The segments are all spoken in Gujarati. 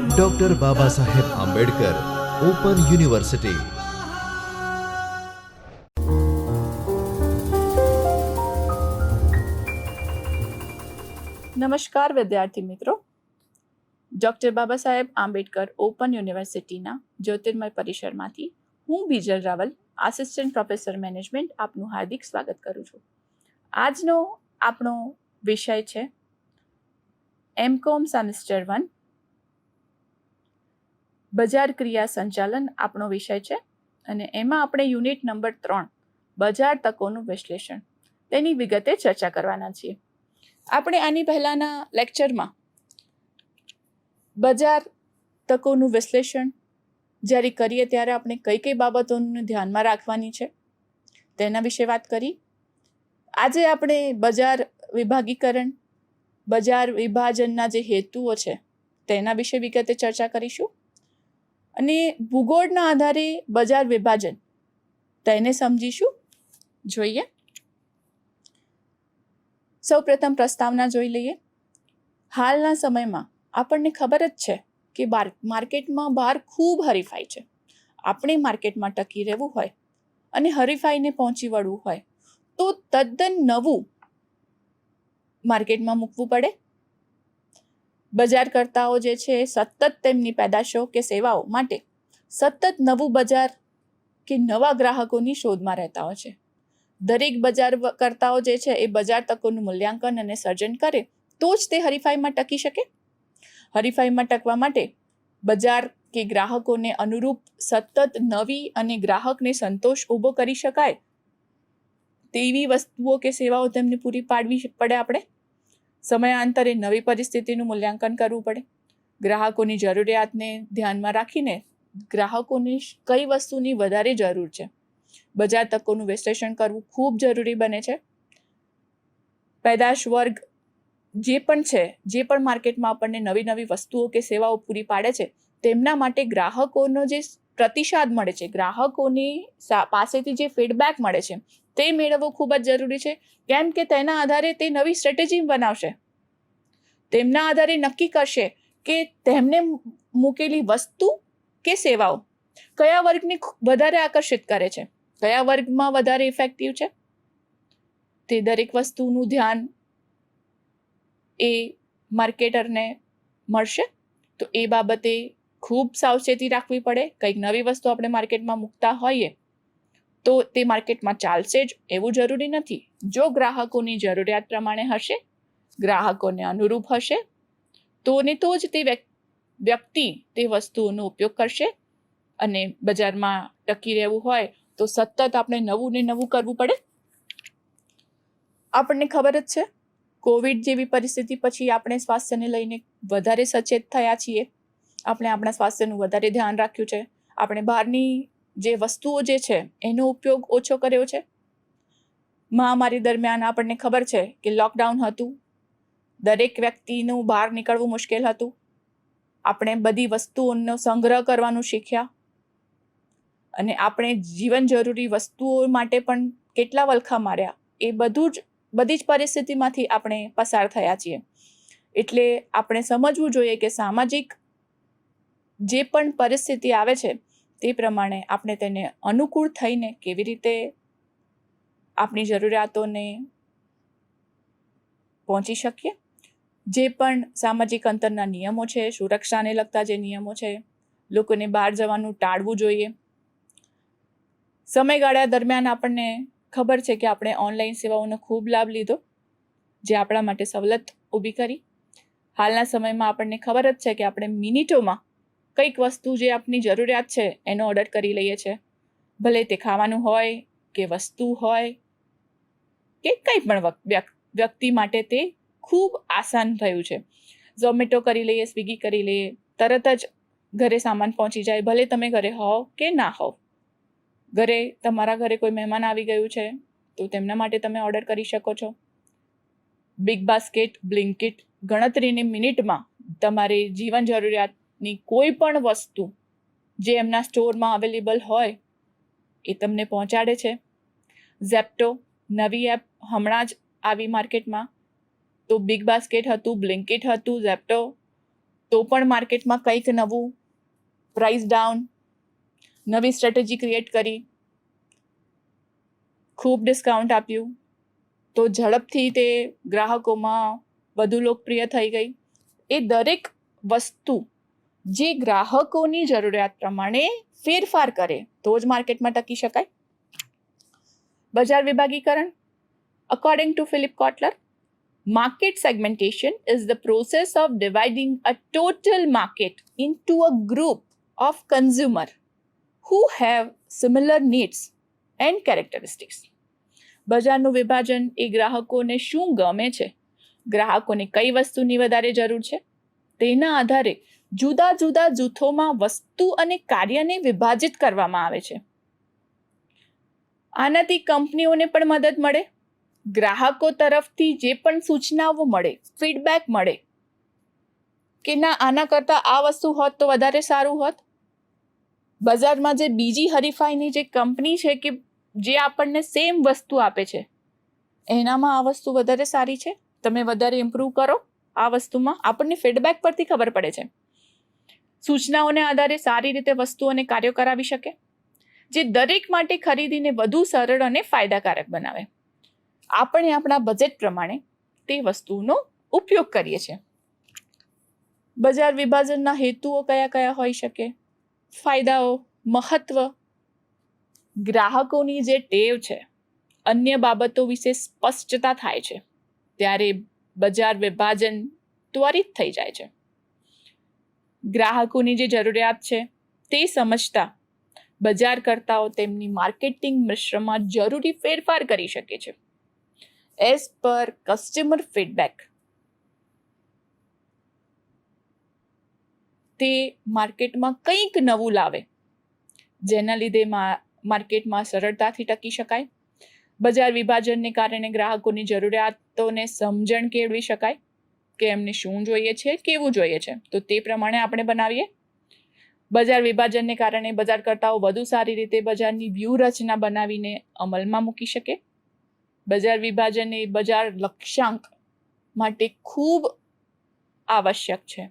Doctor Baba Saheb Ambedkar open university. નમસ્કાર વિદ્યાર્થી મિત્રો. ડૉક્ટર બાબા સાહેબ આંબેડકર ઓપન યુનિવર્સિટીના જ્યોતિર્મય પરિસરમાંથી હું Bijal Raval, assistant professor management, આપનું હાર્દિક સ્વાગત કરું છું. આજનો આપણો વિષય છે એમકોમ સેમેસ્ટર 1 બજાર ક્રિયા સંચાલન આપણો વિષય છે અને એમાં આપણે યુનિટ નંબર 3 બજાર તકોનું વિશ્લેષણ તેની વિગતે ચર્ચા કરવાના છીએ. આપણે આની પહેલાના લેક્ચરમાં બજાર તકોનું વિશ્લેષણ જ્યારે કરીએ ત્યારે આપણે કઈ કઈ બાબતોને ધ્યાનમાં રાખવાની છે તેના વિશે વાત કરી. આજે આપણે બજાર વિભાગીકરણ, બજાર વિભાજનના જે હેતુઓ છે તેના વિશે વિગતે ચર્ચા કરીશું અને ભૂગોળના આધારે બજાર વિભાજન તેને સમજીશું. જોઈએ, સૌપ્રથમ પ્રસ્તાવના જોઈ લઈએ. હાલના સમયમાં આપણને ખબર જ છે કે માર્કેટમાં બહાર ખૂબ હરીફાઈ છે. આપણે માર્કેટમાં ટકી રહેવું હોય અને હરીફાઈને પહોંચી વળવું હોય તો તદ્દન નવું માર્કેટમાં મૂકવું પડે. બજારકર્તાઓ જે છે સતત તેમની પેદાશો કે સેવાઓ માટે સતત નવું બજાર કે નવા ગ્રાહકોની શોધમાં રહેતા હોય છે. દરેક બજારકર્તાઓ જે છે એ બજાર તકોનું મૂલ્યાંકન અને સર્જન કરે તો જ તે હરીફાઈમાં ટકી શકે. હરીફાઈમાં ટકવા માટે બજાર કે ગ્રાહકોને અનુરૂપ સતત નવી અને ગ્રાહકને સંતોષ ઊભો કરી શકાય તેવી વસ્તુઓ કે સેવાઓ તેમને પૂરી પાડવી પડે. આપણે સમયાંતરે નવી પરિસ્થિતિનું મૂલ્યાંકન કરવું પડે. ગ્રાહકોની જરૂરિયાતને ધ્યાનમાં રાખીને ગ્રાહકોની કઈ વસ્તુની વધારે જરૂર છે બજાર તકોનું વિશ્લેષણ કરવું ખૂબ જરૂરી બને છે. પેદાશ વર્ગ જે પણ છે, જે પણ માર્કેટમાં આપણને નવી નવી વસ્તુઓ કે સેવાઓ પૂરી પાડે છે તેમના માટે ગ્રાહકોનો જે પ્રતિસાદ મળે છે, ગ્રાહકોની પાસેથી જે ફીડબેક મળે છે તે મેળવવું ખૂબ જ જરૂરી છે. કેમ કે તેના આધારે તે નવી સ્ટ્રેટેજી બનાવશે. તેમના આધારે નક્કી કરશે કે તેમને મૂકેલી વસ્તુ કે સેવાઓ કયા વર્ગને વધારે આકર્ષિત કરે છે, કયા વર્ગમાં વધારે ઇફેક્ટિવ છે. તે દરેક વસ્તુનું ધ્યાન એ માર્કેટરને મળશે. તો એ બાબતે ખૂબ સાવચેતી રાખવી પડે. કંઈક નવી વસ્તુ આપણે માર્કેટમાં મૂકતા હોઈએ તો તે માર્કેટમાં ચાલશે જ એવું જરૂરી નથી. જો ગ્રાહકોની જરૂરિયાત પ્રમાણે હશે, ગ્રાહકોને અનુરૂપ હશે તો જ તે વ્યક્તિ તે વસ્તુઓનો ઉપયોગ કરશે. અને બજારમાં ટકી રહેવું હોય તો સતત આપણે નવું ને નવું કરવું પડે. આપણને ખબર જ છે કોવિડ જેવી પરિસ્થિતિ પછી આપણે સ્વાસ્થ્યને લઈને વધારે સચેત થયા છીએ. આપણે આપણા સ્વાસ્થ્યનું વધારે ધ્યાન રાખ્યું છે. આપણે બહારની જે વસ્તુઓ જે છે એનો ઉપયોગ ઓછો કર્યો છે. મહામારી દરમિયાન આપણને ખબર છે કે લોકડાઉન હતું, દરેક વ્યક્તિનું બહાર નીકળવું મુશ્કેલ હતું. આપણે બધી વસ્તુઓનો સંગ્રહ કરવાનું શીખ્યા અને આપણે જીવન જરૂરી વસ્તુઓ માટે પણ કેટલા વલખા માર્યા. એ બધી જ પરિસ્થિતિમાંથી આપણે પસાર થયા છીએ. એટલે આપણે સમજવું જોઈએ કે સામાજિક જે પણ પરિસ્થિતિ આવે છે તે પ્રમાણે આપણે તેને અનુકૂળ થઈને કેવી રીતે આપણી જરૂરિયાતોને પહોંચી શકીએ. જે પણ સામાજિક અંતરના નિયમો છે, સુરક્ષાને લગતા જે નિયમો છે, લોકોને બહાર જવાનું ટાળવું જોઈએ. સમયગાળા દરમિયાન આપણને ખબર છે કે આપણે ઓનલાઈન સેવાઓનો ખૂબ લાભ લીધો, જે આપણા માટે સવલત ઊભી કરી. હાલના સમયમાં આપણને ખબર જ છે કે આપણે મિનિટોમાં કંઈક વસ્તુ જે આપણી જરૂરિયાત છે એનો ઓર્ડર કરી લઈએ છીએ. ભલે તે ખાવાનું હોય કે વસ્તુ હોય કે કંઈ પણ વ્યક્તિ માટે તે ખૂબ આસાન થયું છે. ઝોમેટો કરી લઈએ, સ્વિગી કરી લઈએ, તરત જ ઘરે સામાન પહોંચી જાય. ભલે તમે ઘરે હોવ કે ના હોવ, તમારા ઘરે કોઈ મહેમાન આવી ગયું છે તો તેમના માટે તમે ઓર્ડર કરી શકો છો. બિગ બાસ્કેટ, બ્લિંકિટ ગણતરીની મિનિટમાં તમારી જીવન જરૂરિયાતની કોઈ પણ વસ્તુ જે એમના સ્ટોરમાં અવેલેબલ હોય એ તમને પહોંચાડે છે. ઝેપ્ટો નવી એપ હમણાં જ આવી માર્કેટમાં. તો બિગ બાસ્કેટ હતું, બ્લિંકિટ હતું, ઝેપ્ટો તો પણ માર્કેટમાં કંઈક નવું પ્રાઇસ ડાઉન, નવી સ્ટ્રેટેજી ક્રિએટ કરી, ખૂબ ડિસ્કાઉન્ટ આપ્યું, તો ઝડપથી તે ગ્રાહકોમાં વધુ લોકપ્રિય થઈ ગઈ. એ દરેક વસ્તુ જે ગ્રાહકોની જરૂરિયાત પ્રમાણે ફેરફાર કરે તો જ માર્કેટમાં ટકી શકાય. બજાર વિભાગીકરણ. According to Philip Kotler, market segmentation is the process of dividing a total market into a group of consumer who have similar needs and characteristics. બજારનું વિભાજન એ ગ્રાહકોને શું ગમે છે, ગ્રાહકોને કઈ વસ્તુની વધારે જરૂર છે, તેના આધારે જુદા જુદા જૂથોમાં વસ્તુ અને કાર્યને વિભાજિત કરવામાં આવે છે. આનાથી કંપનીઓને પણ મદદ મળે, ગ્રાહકો તરફથી જે પણ સૂચનાઓ મળે, ફીડબેક મળે કે ના આના કરતાં આ વસ્તુ હોત તો વધારે સારું હોત. બજારમાં જે બીજી હરીફાઈની જે કંપની છે કે જે આપણને સેમ વસ્તુ આપે છે એનામાં આ વસ્તુ વધારે સારી છે, તમે વધારે ઇમ્પ્રૂવ કરો આ વસ્તુમાં. આપણને ફીડબેક પરથી ખબર પડે છે. સૂચનાઓને આધારે સારી રીતે વસ્તુઓ અને કાર્યો કરાવી શકે, જે દરેક માટે ખરીદીને વધુ સરળ અને ફાયદાકારક બનાવે. આપણે આપણા બજેટ પ્રમાણે તે વસ્તુનો ઉપયોગ કરીએ છીએ. બજાર વિભાજનના હેતુઓ કયા કયા હોઈ શકે? ફાયદાઓ, મહત્વ. ગ્રાહકોની જે ટેવ છે, અન્ય બાબતો વિશે સ્પષ્ટતા થાય છે, ત્યારે બજાર વિભાજન ત્વરિત થઈ જાય છે. ગ્રાહકોની જે જરૂરિયાત છે તે સમજતા બજારકર્તાઓ તેમની માર્કેટિંગ મિશ્રમાં જરૂરી ફેરફાર કરી શકે છે. એઝ પર કસ્ટમર ફીડબેક, તે માર્કેટમાં કંઈક નવું લાવે જેના લીધે માર્કેટમાં સરળતાથી ટકી શકાય. બજાર વિભાજનને કારણે ગ્રાહકોની જરૂરિયાતોને સમજણ કેળવી શકાય કે એમને શું જોઈએ છે, કેવું જોઈએ છે, તો તે પ્રમાણે આપણે બનાવીએ. બજાર વિભાજનને કારણે બજારકર્તાઓ વધુ સારી રીતે બજારની વ્યૂહરચના બનાવીને અમલમાં મૂકી શકે. બજાર વિભાજન એ બજાર લક્ષ્યાંક માટે ખૂબ આવશ્યક છે.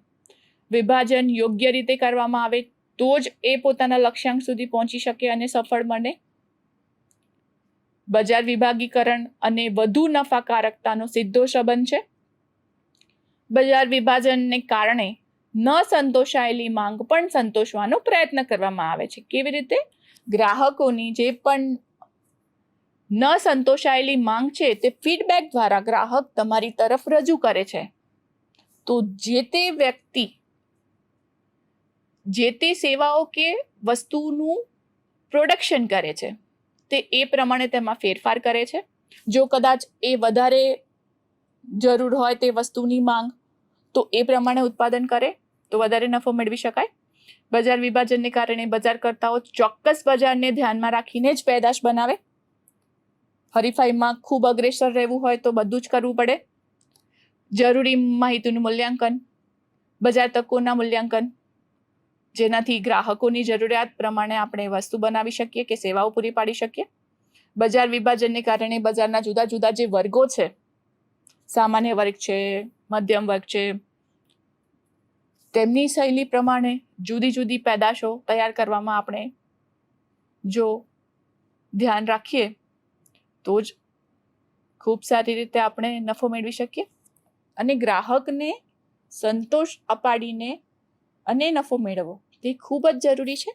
વિભાજન યોગ્ય રીતે કરવામાં આવે તો જ એ પોતાના લક્ષ્યાંક સુધી પહોંચી શકે અને સફળ બને. બજાર વિભાગીકરણ અને વધુ નફાકારકતાનો સીધો સંબંધ છે. બજાર વિભાજનને કારણે ન સંતોષાયેલી માંગ પણ સંતોષવાનો પ્રયત્ન કરવામાં આવે છે. કેવી રીતે? ગ્રાહકોની જે પણ ન સંતોષાયેલી માંગ છે તે ફીડબેક દ્વારા ગ્રાહક તમારી તરફ રજૂ કરે છે. તો જે તે વ્યક્તિ જે તે સેવાઓ કે વસ્તુનું પ્રોડક્શન કરે છે તે એ પ્રમાણે તેમાં ફેરફાર કરે છે. જો કદાચ એ વધારે જરૂર હોય તે વસ્તુની માંગ તો એ પ્રમાણે ઉત્પાદન કરે તો વધારે નફો મેળવી શકાય. બજાર વિભાજનને કારણે બજારકર્તાઓ ચોક્કસ બજારને ધ્યાનમાં રાખીને જ પેદાશ બનાવે. હરીફાઈમાં ખૂબ અગ્રેસર રહેવું હોય તો બધું જ કરવું પડે. જરૂરી માહિતીનું મૂલ્યાંકન, બજાર તકોના મૂલ્યાંકન, જેનાથી ગ્રાહકોની જરૂરિયાત પ્રમાણે આપણે વસ્તુ બનાવી શકીએ કે સેવાઓ પૂરી પાડી શકીએ. બજાર વિભાજનને કારણે બજારના જુદા જુદા જે વર્ગો છે, સામાન્ય વર્ગ છે, મધ્યમ વર્ગ છે, તેમની શૈલી પ્રમાણે જુદી જુદી પેદાશો તૈયાર કરવામાં આપણે જો ધ્યાન રાખીએ તો જ ખૂબ સારી રીતે આપણે નફો મેળવી શકીએ. અને ગ્રાહકને સંતોષ અપાડીને અને નફો મેળવવો તે ખૂબ જ જરૂરી છે.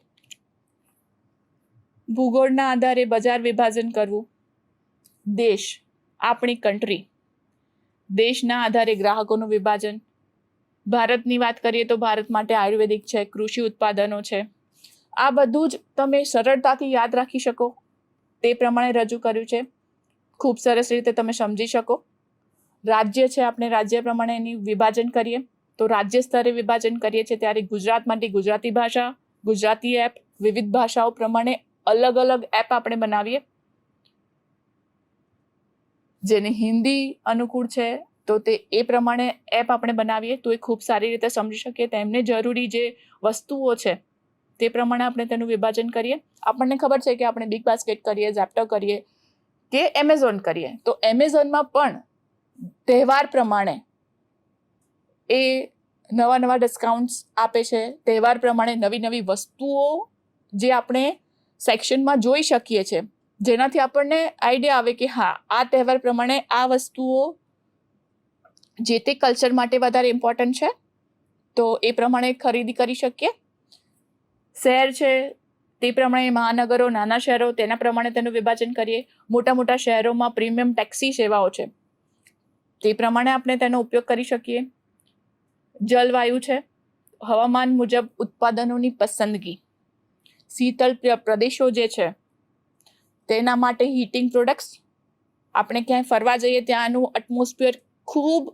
ભૂગોળના આધારે બજાર વિભાજન કરવું. દેશ, આપણી કન્ટ્રી, દેશના આધારે ગ્રાહકોનું વિભાજન. ભારતની વાત કરીએ તો ભારત માટે આયુર્વેદિક છે, કૃષિ ઉત્પાદનો છે. આ બધું જ તમે સરળતાથી યાદ રાખી શકો તે પ્રમાણે રજૂ કર્યું છે. ખૂબ સરસ રીતે તમે સમજી શકો. રાજ્ય છે, આપણે રાજ્ય પ્રમાણે એની વિભાજન કરીએ તો રાજ્ય સ્તરે વિભાજન કરીએ છીએ ત્યારે ગુજરાત માટે ગુજરાતી ભાષા, ગુજરાતી એપ, વિવિધ ભાષાઓ પ્રમાણે અલગ અલગ એપ આપણે બનાવીએ. જેને હિન્દી અનુકૂળ છે તો તે એ પ્રમાણે એપ આપણે બનાવીએ તો એ ખૂબ સારી રીતે સમજી શકીએ. તેમને જરૂરી જે વસ્તુઓ છે તે પ્રમાણે આપણે તેનું વિભાજન કરીએ. આપણને ખબર છે કે આપણે બિગ બાસ્કેટ કરીએ, ઝેપ્ટો કરીએ કે એમેઝોન કરીએ તો એમેઝોનમાં પણ તહેવાર પ્રમાણે એ નવા નવા ડિસ્કાઉન્ટ્સ આપે છે. તહેવાર પ્રમાણે નવી નવી વસ્તુઓ જે આપણે સેક્શનમાં જોઈ શકીએ છીએ, જેનાથી આપણને આઈડિયા આવે કે હા, આ તહેવાર પ્રમાણે આ વસ્તુઓ જે તે કલ્ચર માટે વધારે ઇમ્પોર્ટન્ટ છે, તો એ પ્રમાણે ખરીદી કરી શકીએ. શહેર છે તે પ્રમાણે મહાનગરો, નાના શહેરો, તેના પ્રમાણે તેનું વિભાજન કરીએ. મોટા મોટા શહેરોમાં પ્રીમિયમ ટેક્સી સેવાઓ છે, તે પ્રમાણે આપણે તેનો ઉપયોગ કરી શકીએ. જલવાયુ છે, હવામાન મુજબ ઉત્પાદનોની પસંદગી. શીતળ પ્રદેશો જે છે તેના માટે હીટિંગ પ્રોડક્ટ્સ. આપણે ક્યાંય ફરવા જઈએ ત્યાંનું એટમોસ્ફિયર ખૂબ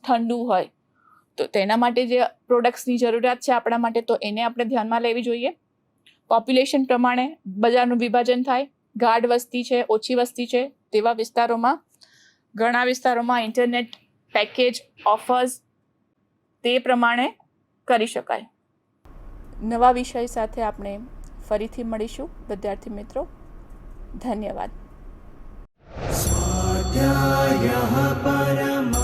ઠંડુ હોય, તો તેના માટે જે પ્રોડક્ટ્સની જરૂરિયાત છે આપણા માટે, તો એને આપણે ધ્યાનમાં લેવી જોઈએ. પોપ્યુલેશન પ્રમાણે બજારનું વિભાજન થાય. ગાઢ વસ્તી છે, ઓછી વસ્તી છે, તેવા વિસ્તારોમાં ઘણા વિસ્તારોમાં ઇન્ટરનેટ પેકેજ ઓફર્સ તે પ્રમાણે કરી શકાય. નવા વિષય સાથે આપણે ફરીથી મળીશું વિદ્યાર્થી મિત્રો. ધન્યવાદ. स्वाध्यायः परमः